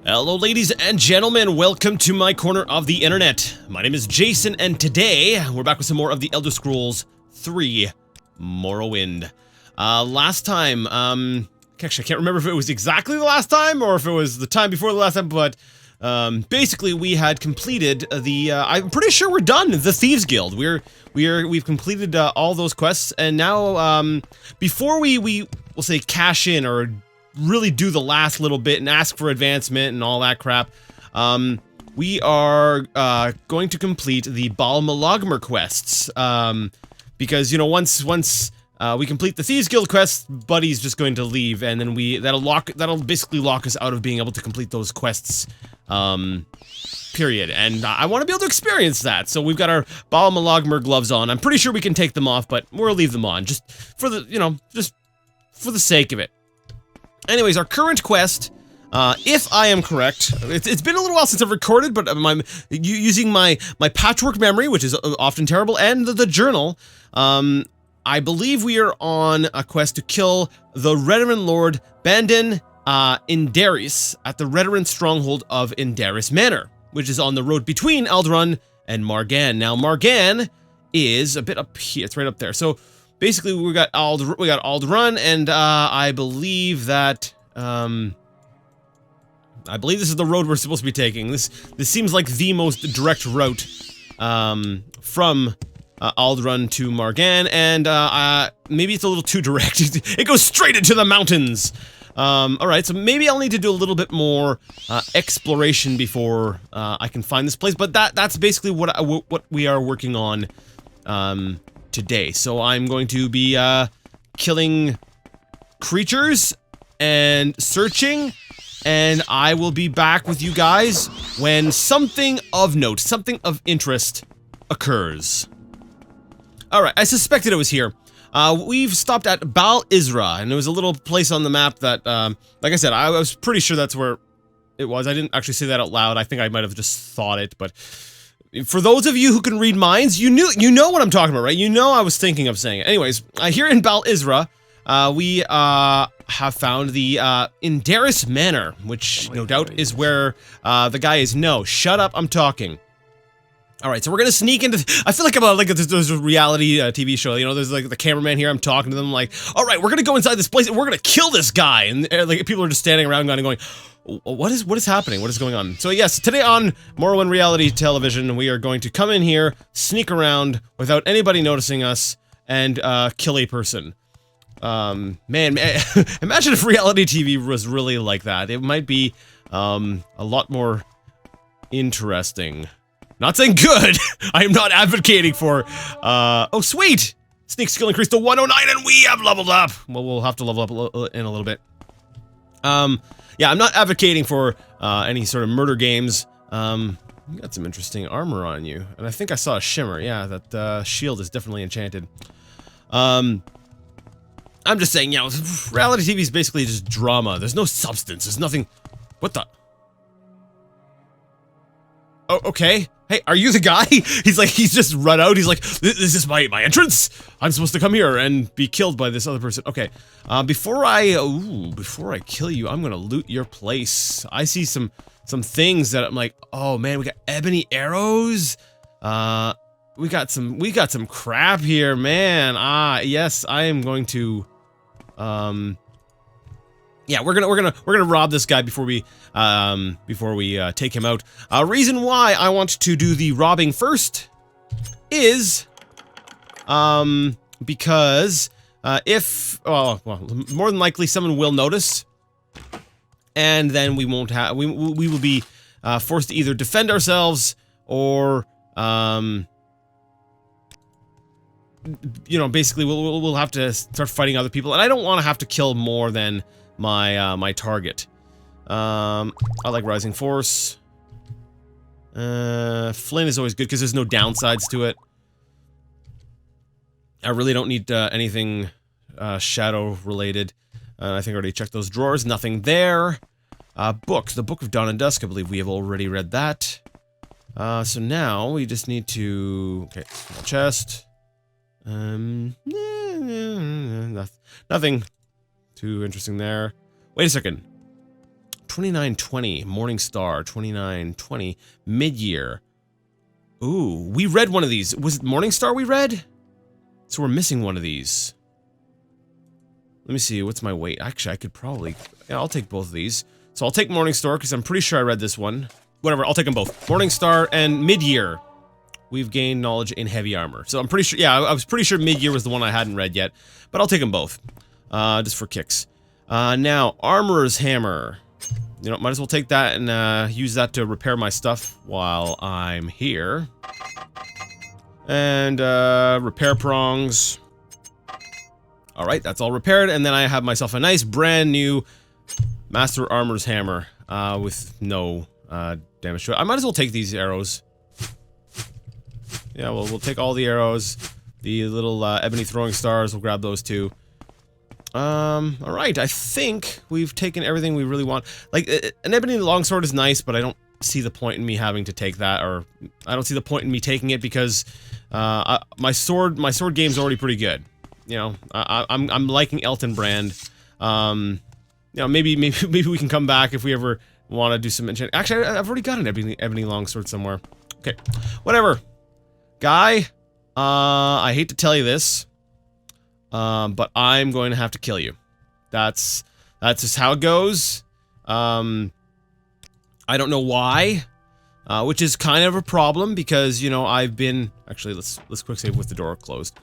Hello ladies and gentlemen, welcome to my corner of the internet. My name is Jason and today we're back with some more of the Elder Scrolls 3 Morrowind. Last time, actually I can't remember if it was exactly the last time or if it was the time before the last time, but basically we had completed the, I'm pretty sure we're done, the Thieves Guild. We've completed all those quests, and now before we'll say cash in or really do the last little bit and ask for advancement and all that crap, we are going to complete the Balmalogmer quests, because, you know, once we complete the Thieves Guild quest, Buddy's just going to leave, and then that'll basically lock us out of being able to complete those quests, period. And I want to be able to experience that, so we've got our Balmalogmer gloves on. I'm pretty sure we can take them off, but we'll leave them on, just for the, you know, just for the sake of it. Anyways, our current quest, if I am correct, it's been a little while since I've recorded, but I'm using my patchwork memory, which is often terrible, and the journal, I believe we are on a quest to kill the Redoran Lord Bandon Indaris at the Redoran stronghold of Indaris Manor, which is on the road between Alderaan and Margan. Now, Margan is a bit up here, it's right up there, so basically, we got Alderaan, and I believe that I believe this is the road we're supposed to be taking. This seems like the most direct route from Alderaan to Margan, and maybe it's a little too direct. It goes straight into the mountains. All right, so maybe I'll need to do a little bit more exploration before I can find this place. But that's basically what we are working on today. So I'm going to be killing creatures and searching, and I will be back with you guys when something of note, something of interest occurs. Alright, I suspected it was here. We've stopped at Bal Isra, and there was a little place on the map that, like I said, I was pretty sure that's where it was. I didn't actually say that out loud. I think I might have just thought it, but for those of you who can read minds, you know what I'm talking about, right? You know I was thinking of saying it. Anyways, here in Bal Isra, we have found the Indaris Manor, which no doubt is where the guy is. No, shut up, I'm talking. Alright, so we're gonna sneak into, I feel like I'm like there's a reality TV show, you know, there's like the cameraman here, I'm talking to them like, alright, we're gonna go inside this place and we're gonna kill this guy, and like people are just standing around kind of going, what is happening? What is going on? So yes, today on Morrowind Reality Television, we are going to come in here, sneak around without anybody noticing us, and kill a person. Man, imagine if reality TV was really like that. It might be a lot more interesting. Not saying good. I am not advocating for. Oh sweet, sneak skill increased to 109, and we have leveled up. Well, we'll have to level up in a little bit. Yeah, I'm not advocating for any sort of murder games. You got some interesting armor on you, and I think I saw a shimmer. Yeah, that shield is definitely enchanted. I'm just saying, you know, reality TV is basically just drama. There's no substance. There's nothing. What the? Oh, okay. Hey, are you the guy? He's just run out. He's like, is this my entrance? I'm supposed to come here and be killed by this other person. Okay, before I kill you, I'm gonna loot your place. I see some things that I'm like, oh man, we got ebony arrows. We got some crap here, man. Yes, I am going to, yeah, we're gonna rob this guy before we take him out. Reason why I want to do the robbing first is because if well, more than likely someone will notice, and then we won't have we will be forced to either defend ourselves or you know, basically we'll have to start fighting other people, and I don't want to have to kill more than my target. I like Rising Force. Flint is always good because there's no downsides to it. I really don't need anything shadow related. I think I already checked those drawers. Nothing there. Books. The Book of Dawn and Dusk. I believe we have already read that. So now we just need to. Okay, small chest. Nothing too interesting there. Wait a second. 2920, Morning Star, 2920, Mid-Year. Ooh, we read one of these. Was it Morning Star we read? So we're missing one of these. Let me see, what's my weight? Actually, I could probably... Yeah, I'll take both of these. So I'll take Morning Star, because I'm pretty sure I read this one. Whatever, I'll take them both. Morning Star and Mid-Year. We've gained knowledge in heavy armor. So I'm pretty sure... Yeah, I was pretty sure Mid-Year was the one I hadn't read yet. But I'll take them both. Just for kicks. Now, Armorer's Hammer. You know, might as well take that and use that to repair my stuff while I'm here. And repair prongs. Alright, that's all repaired, and then I have myself a nice brand new Master Armor's Hammer with no damage to it. I might as well take these arrows. Yeah, well, we'll take all the arrows. The little ebony throwing stars, we'll grab those too. Alright, I think we've taken everything we really want. Like, an ebony longsword is nice, but I don't see the point in me having to take that, or I don't see the point in me taking it because my sword game's already pretty good. You know, I'm liking Elton Brand. You know, maybe we can come back if we ever want to do some enchant. Actually, I've already got an ebony longsword somewhere. Okay, whatever. Guy, I hate to tell you this, but I'm going to have to kill you. That's just how it goes. I don't know why, which is kind of a problem because, you know, I've been... Actually, let's quick save with the door closed.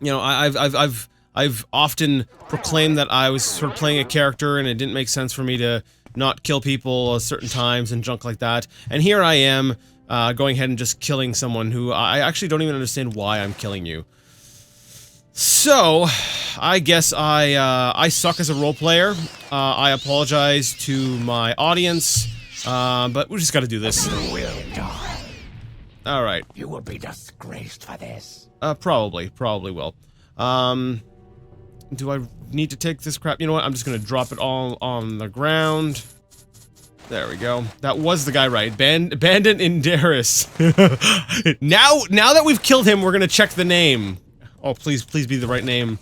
You know, I've often proclaimed that I was sort of playing a character and it didn't make sense for me to not kill people at certain times and junk like that. And here I am, going ahead and just killing someone who I actually don't even understand why I'm killing you. So, I guess I suck as a role player. I apologize to my audience, but we just gotta do this. You will die. Alright. You will be disgraced for this. Probably will. Do I need to take this crap? You know what? I'm just gonna drop it all on the ground. There we go. That was the guy, right? Bandit Indaris. Now that we've killed him, we're gonna check the name. Oh, please be the right name.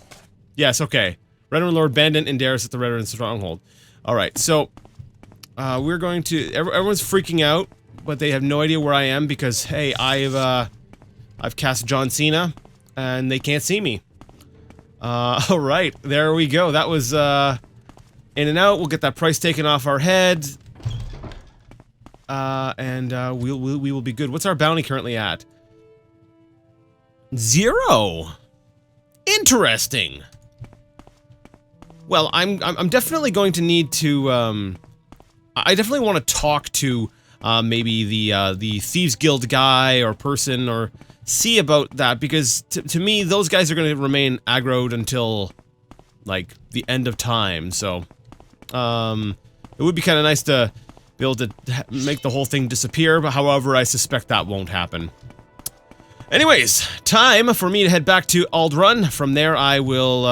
Yes, okay. Veteran Lord Bandit Indaris at the Veteran Stronghold. Alright, so, we're going to... Everyone's freaking out, but they have no idea where I am because, hey, I've cast John Cena, and they can't see me. Alright, there we go. That was, in and out. We'll get that price taken off our head. And we will be good. What's our bounty currently at? 0! Interesting! Well, I'm definitely going to need to, I definitely want to talk to, maybe the Thieves Guild guy or person or see about that because to me, those guys are going to remain aggroed until, like, the end of time, so, it would be kind of nice to be able to make the whole thing disappear, but however, I suspect that won't happen. Anyways, time for me to head back to Aldrun. From there, I will,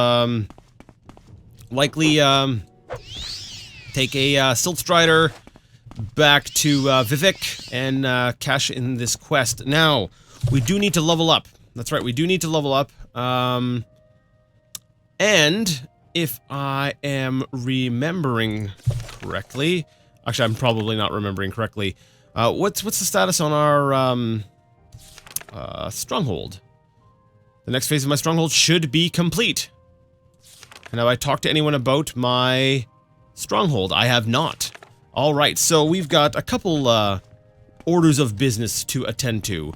likely, take a Silt Strider back to Vivek and cash in this quest. Now, we do need to level up. That's right, we do need to level up. And if I am remembering correctly, actually, I'm probably not remembering correctly. What's the status on our stronghold? The next phase of my stronghold should be complete. And have I talked to anyone about my stronghold? I have not. Alright, so we've got a couple orders of business to attend to.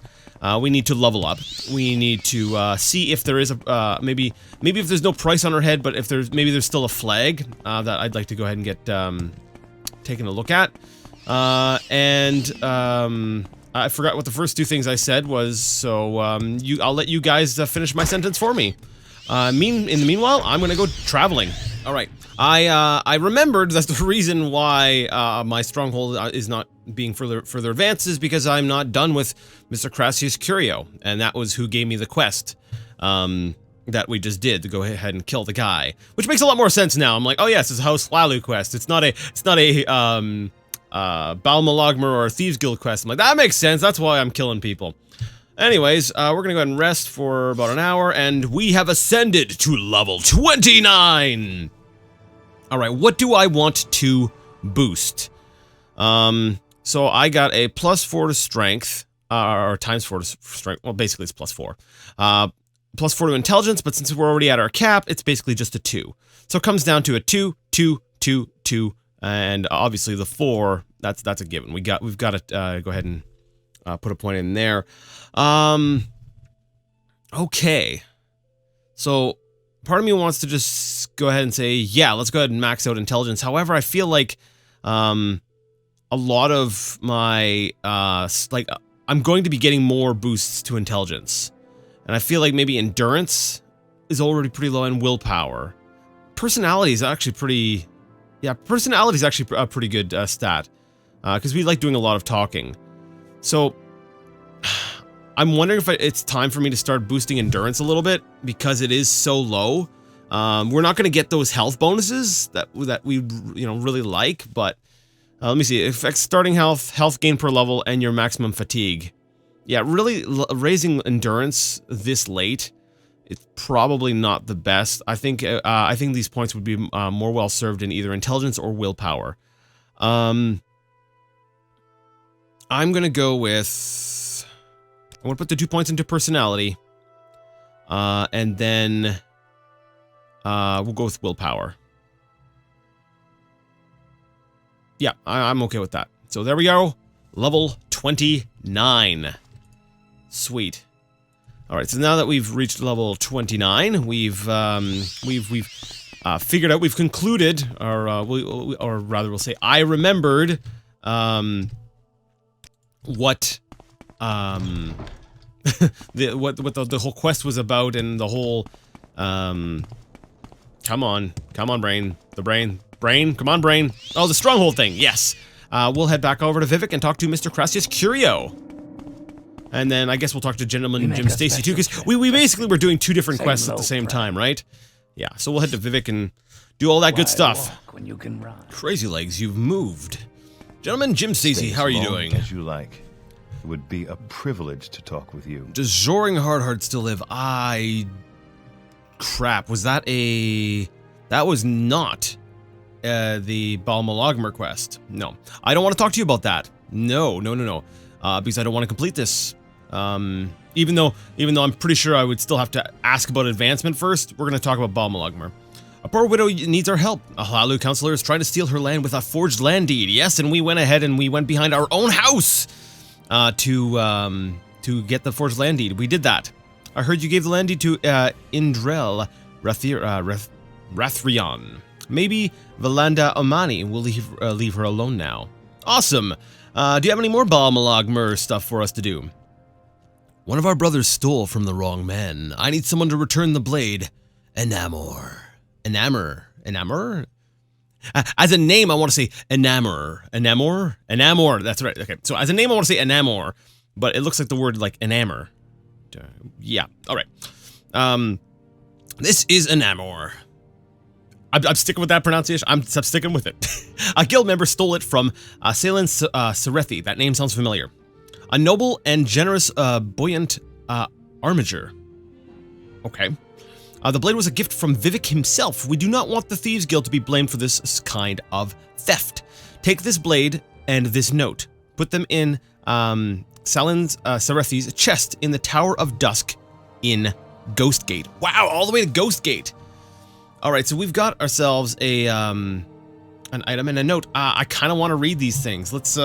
We need to level up. We need to see if there is a maybe if there's no price on our head, but if there's still a flag that I'd like to go ahead and get taken a look at. I forgot what the first two things I said was, so I'll let you guys finish my sentence for me. In the meanwhile, I'm gonna go traveling. All right. I remembered that the reason why my stronghold is not being further advanced is because I'm not done with Mr. Crassius Curio, and that was who gave me the quest that we just did to go ahead and kill the guy, which makes a lot more sense now. I'm like, oh yes, it's a House Lalu quest. It's not a Balmalogmer or a Thieves Guild quest. I'm like, that makes sense. That's why I'm killing people. Anyways, we're gonna go ahead and rest for about an hour, and we have ascended to level 29! All right, what do I want to boost? So I got a +4 to strength, or ×4 to strength. Well, basically it's +4. +4 to intelligence, but since we're already at our cap, it's basically just a 2. So it comes down to a 2, 2, 2, 2, and obviously the 4. That's a given. We've got to go ahead and put a point in there. Okay. So part of me wants to just go ahead and say, yeah, let's go ahead and max out intelligence. However, I feel like a lot of my I'm going to be getting more boosts to intelligence. And I feel like maybe endurance is already pretty low, and willpower. Personality is actually pretty... Yeah, personality is actually a pretty good stat. Because we like doing a lot of talking. So, I'm wondering if it's time for me to start boosting endurance a little bit, because it is so low. We're not going to get those health bonuses that we really like, but... let me see. It affects starting health gain per level, and your maximum fatigue. Yeah, really raising endurance this late, it's probably not the best. I think these points would be more well served in either intelligence or willpower. I'm gonna go with... I'm gonna put the 2 points into personality, and then we'll go with willpower. Yeah, I'm okay with that. So there we go. Level 29. Sweet. All right, so now that we've reached level 29, we've figured out, we've concluded, or rather we'll say I remembered what the whole quest was about, and the whole come on brain, come on brain. Oh, the stronghold thing. Yes. We'll head back over to Vivek and talk to Mr. Crassius Curio. And then I guess we'll talk to Gentleman Jim Stacy too, because we basically were doing 2 different quests at the same time, right? Yeah, so we'll head to Vivek and do all that good stuff. When you can run. Crazy Legs, you've moved. Gentleman Jim Stacy, how are you doing? As you like. It would be a privilege to talk with you. Does Zoring Hardheart still live? Crap, was that a... That was not the Balmalogmer quest. No, I don't want to talk to you about that. No. Because I don't want to complete this. Even though I'm pretty sure I would still have to ask about advancement first, we're going to talk about Balmalogmer. A poor widow needs our help. A Hlalu counselor is trying to steal her land with a forged land deed. Yes, and we went ahead and we went behind our own house to get the forged land deed. We did that. I heard you gave the land deed to Indrel Rathrion. Maybe Valanda Omani will leave her alone now. Awesome. Do you have any more Balmalogmer stuff for us to do? One of our brothers stole from the wrong man. I need someone to return the blade. Enamor. As a name, I want to say Enamor. Enamor. That's right. Okay. So as a name, I want to say Enamor, but it looks like the word like enamor. Yeah. All right. This is Enamor. I'm sticking with that pronunciation. I'm sticking with it. A guild member stole it from Salen Serethi. That name sounds familiar. A noble and generous, buoyant armiger. Okay. The blade was a gift from Vivek himself. We do not want the Thieves Guild to be blamed for this kind of theft. Take this blade and this note. Put them in Salen Serethi's chest in the Tower of Dusk in Ghostgate. Wow, all the way to Ghostgate. All right, so we've got ourselves a an item and a note. I kind of want to read these things. Let's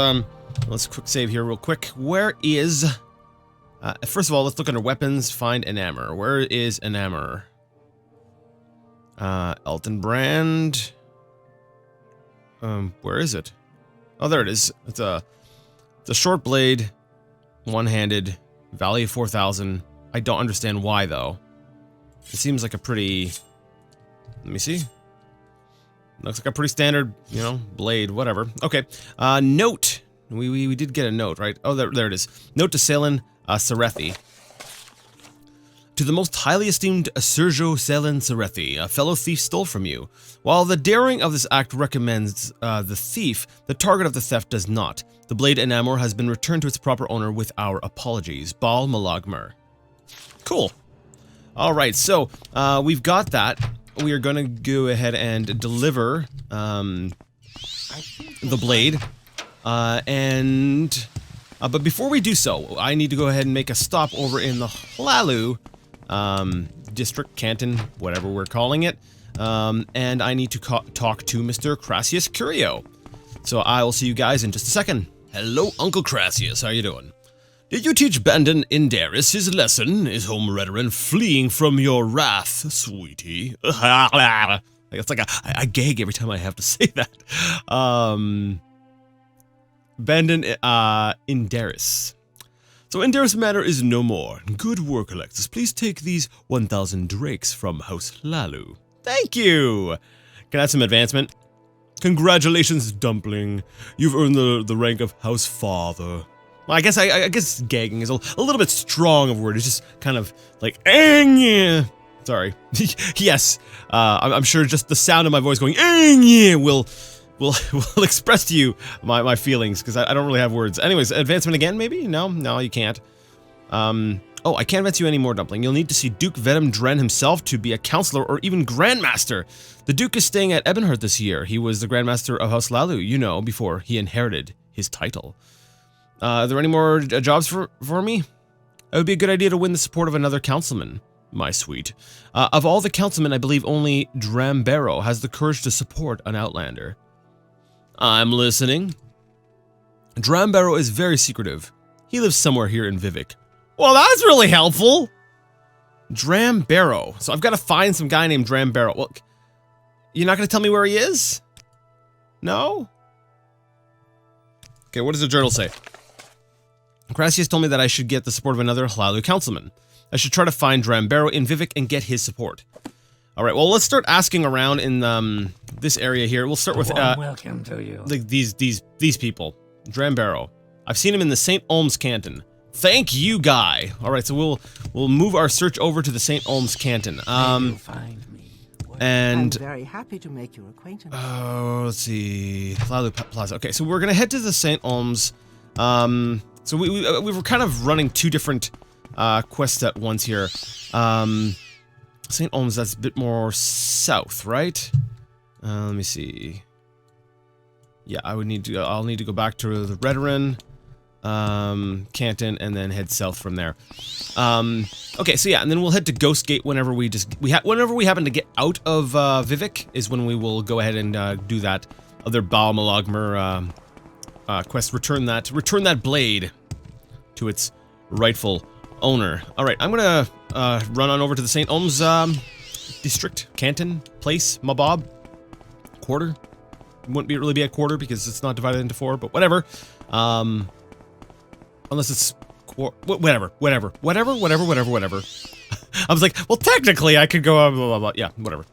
quick save here real quick. Where is first of all, let's look under weapons, find Enamor. Where is Enamor? Elton Brand. Where is it? Oh, there it is. It's a short blade, one-handed, value of 4,000. I don't understand why though. It seems like a pretty... Let me see. Looks like a pretty standard, blade, whatever. Okay. Note. We did get a note, right? Oh, there it is. Note to Salen Serethi. To the most highly esteemed Sergio Salen Serethi, a fellow thief stole from you. While the daring of this act recommends the thief, the target of the theft does not. The blade Enamor has been returned to its proper owner with our apologies. Balmalogmer. Cool. All right, so we've got that. we are going to go ahead and deliver the blade. But before we do so, I need to go ahead and make a stop over in the Hlalu district, canton, whatever we're calling it. And I need to talk to Mr. Crassius Curio. So I will see you guys in just a second. Hello, Uncle Crassius. How you doing? Did you teach Bandon Indaris his lesson? Is home Redoran fleeing from your wrath, sweetie? It's like I gag every time I have to say that. Bandon Indaris. So Indaris Manor is no more. Good work, Alexis. Please take these 1,000 drakes from House Hlalu. Thank you! Can I have some advancement? Congratulations, Dumpling. You've earned the rank of House Father. Well, I guess gagging is a little bit strong of a word. It's just kind of like, yeah. Sorry. Yes, I'm sure just the sound of my voice going, yeah, will express to you my feelings, because I don't really have words. Anyways, advancement again, maybe? No, you can't. Oh, I can't advance you anymore, Dumpling. You'll need to see Duke Venom Dren himself to be a counselor or even Grandmaster. The Duke is staying at Ebonheart this year. He was the Grandmaster of House Hlalu, you know, before he inherited his title. Are there any more jobs for me? It would be a good idea to win the support of another councilman, my sweet. Of all the councilmen, I believe only Drambero has the courage to support an Outlander. I'm listening. Drambero is very secretive. He lives somewhere here in Vivek. Well, that's really helpful. Drambero. So I've got to find some guy named Drambero. Well, you're not going to tell me where he is? No? Okay, what does the journal say? Crassius told me that I should get the support of another Hlalu councilman. I should try to find Drambero in Vivek and get his support. Alright, well, let's start asking around in this area here. We'll start with welcome to you. These people. Drambero. I've seen him in the St. Olms canton. Thank you, guy. Alright, so we'll move our search over to the St. Olms canton. You'll find me. And I'm very happy to make your acquaintance. oh, let's see. Hlalu Plaza. Okay, so we're gonna head to the St. Olms. So we were kind of running two different quests at once here. St. Olms, that's a bit more south, right? Let me see. Yeah, I'll need to go back to the Redoran, Canton, and then head south from there. Okay, so yeah, and then we'll head to Ghostgate whenever whenever we happen to get out of Vivek is when we will go ahead and do that other Baal Malagmer quest. Return that blade to its rightful owner. All right, I'm gonna run on over to the St. Olms district, canton, place, mabob, quarter. It wouldn't really be a quarter because it's not divided into 4, but whatever. Unless it's whatever. I was like, well, technically I could go blah blah blah. Yeah, whatever.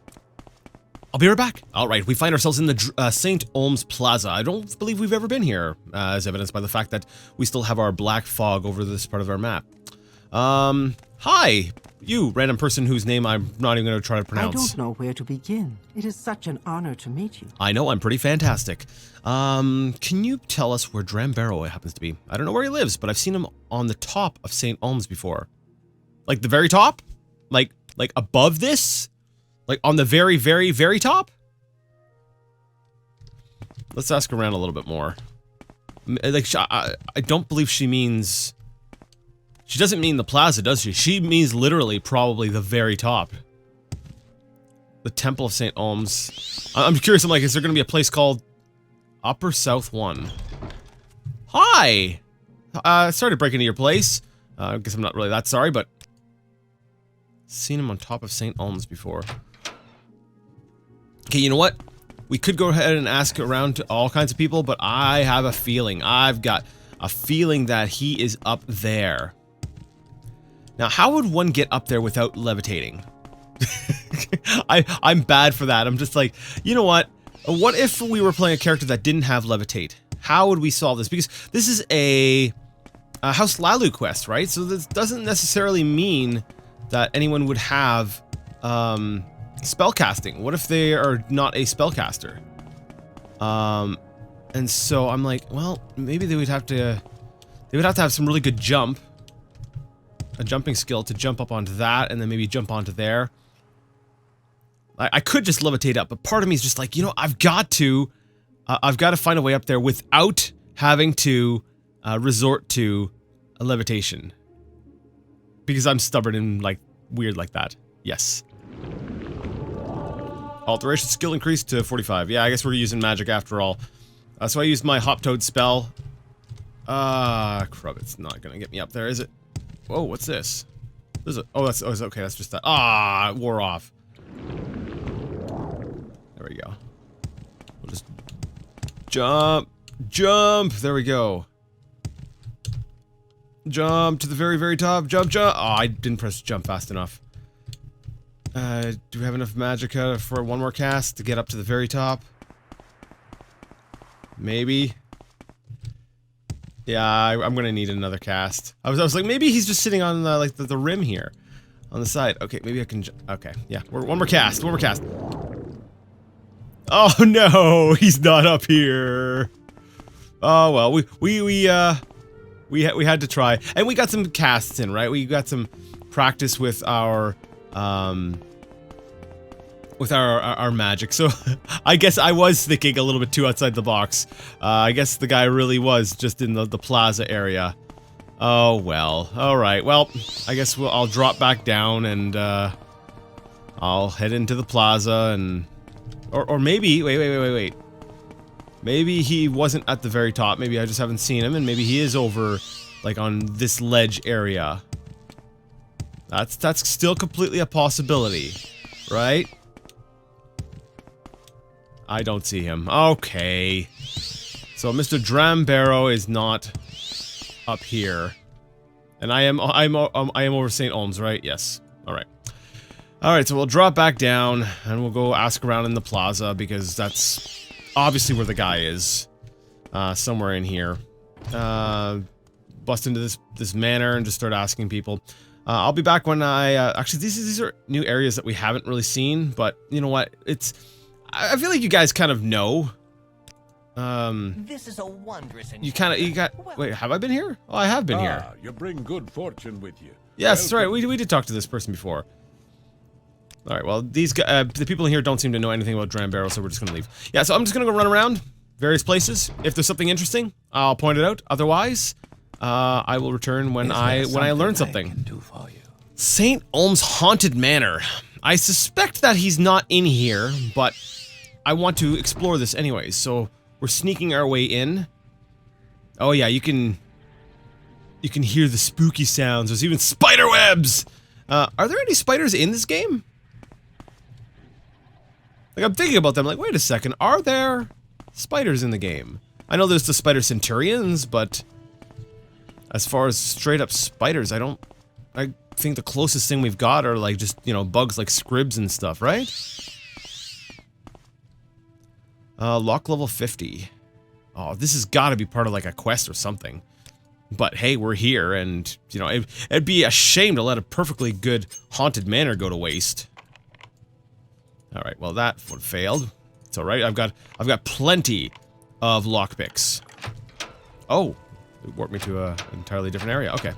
I'll be right back. All right, we find ourselves in the St. Olms Plaza. I don't believe we've ever been here, as evidenced by the fact that we still have our black fog over this part of our map. Hi, you random person whose name I'm not even going to try to pronounce. I don't know where to begin. It is such an honor to meet you. I know, I'm pretty fantastic. Can you tell us where Drambero happens to be? I don't know where he lives, but I've seen him on the top of St. Olms before. Like the very top? Like above this? Like on the very, very, very top? Let's ask around a little bit more. Like, I don't believe she means... She doesn't mean the plaza, does she? She means literally probably the very top. The Temple of St. Olms. I'm curious, I'm like, is there going to be a place called Upper South 1? Hi! Sorry to break into your place. I guess I'm not really that sorry, but... Seen him on top of St. Olms before. Okay, you know what? We could go ahead and ask around to all kinds of people, but I have a feeling. I've got a feeling that he is up there. Now, how would one get up there without levitating? I'm bad for that. I'm just like, you know what? What if we were playing a character that didn't have levitate? How would we solve this? Because this is a House Hlalu quest, right? So this doesn't necessarily mean that anyone would have spellcasting. What if they are not a spellcaster? And so I'm like, well, maybe they would have to have some really good jump. A jumping skill to jump up onto that and then maybe jump onto there. I could just levitate up, but part of me is just like, you know, I've got to find a way up there without having to resort to a levitation. Because I'm stubborn and, like, weird like that. Yes. Alteration skill increased to 45. Yeah, I guess we're using magic after all. So I used my Hop Toad spell. Crud, it's not gonna get me up there, is it? Whoa, what's this? There's a, oh, that's, okay, that's just that. Ah, it wore off. There we go. We'll just jump, jump. There we go. Jump to the very, very top. Jump, jump. Oh, I didn't press jump fast enough. Do we have enough magicka for one more cast to get up to the very top? Maybe. Yeah, I'm gonna need another cast. I was like, maybe he's just sitting on the, like the rim here, on the side. Okay, maybe I can. Okay, yeah. One more cast. One more cast. Oh no, he's not up here. Oh well, we had to try, and we got some casts in, right? We got some practice with our magic. So I guess I was thinking a little bit too outside the box. I guess the guy really was just in the plaza area. Oh well. All right. Well, I guess I'll drop back down and I'll head into the plaza and or maybe wait. Maybe he wasn't at the very top. Maybe I just haven't seen him, and maybe he is over, like, on this ledge area. That's still completely a possibility, right? I don't see him. Okay. So Mr. Drambarrow is not up here, and I am over St. Olms, right? Yes. All right. All right. So we'll drop back down, and we'll go ask around in the plaza because that's obviously where the guy is, somewhere in here. Bust into this manor and just start asking people. I'll be back when I, actually these are new areas that we haven't really seen, but you know what, I feel like you guys kind of know. This is a wondrous wait, have I been here? Oh, I have been here. You bring good fortune with you. Yes, that's right, we did talk to this person before. Alright, well, these guys, the people in here don't seem to know anything about Drambarrow, so we're just gonna leave. Yeah, so I'm just gonna go run around various places. If there's something interesting, I'll point it out. Otherwise, I will return when I learn something. St. Olms Haunted Manor. I suspect that he's not in here, but I want to explore this anyways, so we're sneaking our way in. Oh yeah, you can hear the spooky sounds. There's even spider webs! Are there any spiders in this game? Like, I'm thinking about them, like, wait a second, are there spiders in the game? I know there's the spider centurions, but as far as straight up spiders, I think the closest thing we've got are, like, just, you know, bugs like scribs and stuff, right? Lock level 50. Oh, this has got to be part of, like, a quest or something. But hey, we're here, and, you know, it'd be a shame to let a perfectly good haunted manor go to waste. Alright, well that one failed. It's alright, I've got plenty of lockpicks. Oh, it warped me to an entirely different area, okay.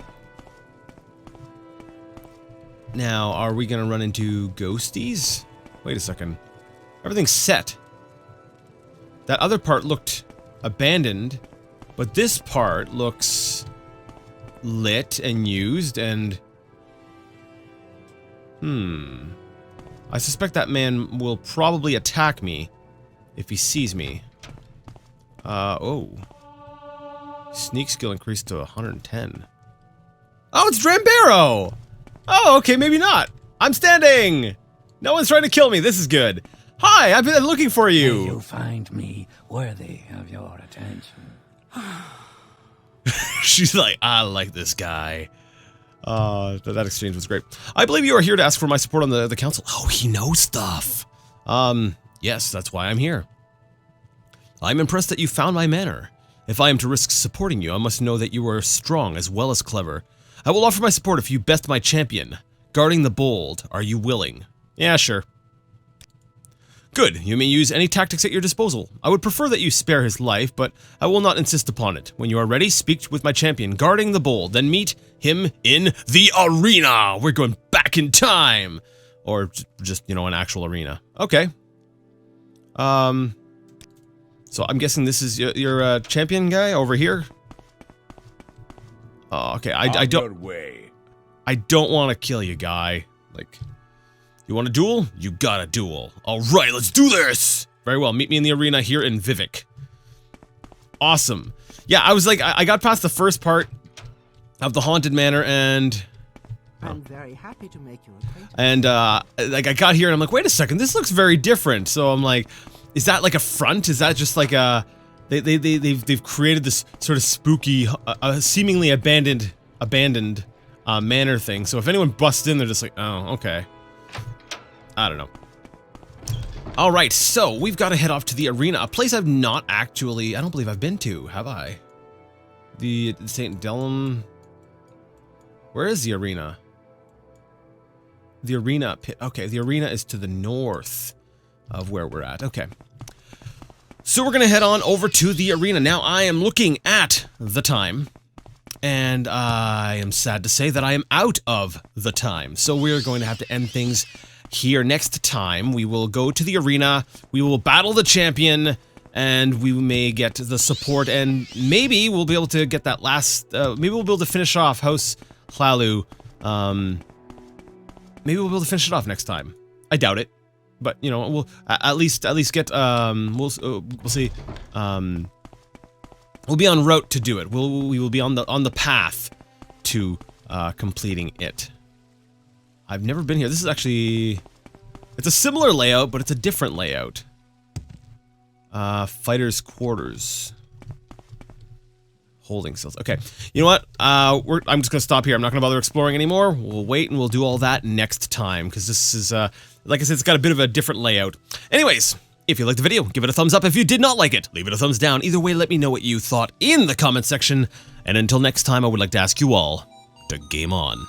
Now, are we gonna run into ghosties? Wait a second. Everything's set. That other part looked abandoned, but this part looks lit and used and... I suspect that man will probably attack me if he sees me. Oh. Sneak skill increased to 110. Oh, it's Drambarrow! Oh, okay, maybe not. I'm standing! No one's trying to kill me, this is good. Hi, I've been looking for you! May you find me worthy of your attention. She's like, I like this guy. That exchange was great. I believe you are here to ask for my support on the council. Oh, he knows stuff. Yes, that's why I'm here. I'm impressed that you found my manor. If I am to risk supporting you, I must know that you are strong as well as clever. I will offer my support if you best my champion. Guarding the bold, are you willing? Yeah, sure. Good, you may use any tactics at your disposal. I would prefer that you spare his life, but I will not insist upon it. When you are ready, speak with my champion, Guarding the Bold, then meet him in the arena! We're going back in time! Or just, you know, an actual arena. Okay. So I'm guessing this is your champion guy over here? Oh, okay. I don't want to kill you, guy. Like, you want a duel? You got a duel. All right, let's do this. Very well. Meet me in the arena here in Vivek. Awesome. Yeah, I was like, I got past the first part of the Haunted Manor, and I'm very happy to make you acquainted. and like I got here and I'm like, wait a second, this looks very different. So I'm like, is that like a front? Is that just like a they've created this sort of spooky, seemingly abandoned manor thing. So if anyone busts in, they're just like, oh, okay. I don't know. All right, so we've got to head off to the arena, a place I've not actually, I don't believe I've been to, have I? The St. Delum. Where is the arena? The arena pit. Okay, the arena is to the north of where we're at. Okay. So we're going to head on over to the arena. Now, I am looking at the time, and I am sad to say that I am out of the time. So we're going to have to end things here. Next time, we will go to the arena, we will battle the champion, and we may get the support, and maybe we'll be able to get that last, maybe we'll be able to finish off House Hlalu. Maybe we'll be able to finish it off next time. I doubt it, but you know, we'll at least get we'll see. We'll be en route to do it. We will be on the path to completing it. I've never been here. This is actually, it's a similar layout, but it's a different layout. Fighters' quarters. Holding cells. Okay, you know what? I'm just gonna stop here. I'm not gonna bother exploring anymore. We'll wait and we'll do all that next time, because this is, like I said, it's got a bit of a different layout. Anyways, if you liked the video, give it a thumbs up. If you did not like it, leave it a thumbs down. Either way, let me know what you thought in the comment section. And until next time, I would like to ask you all to game on.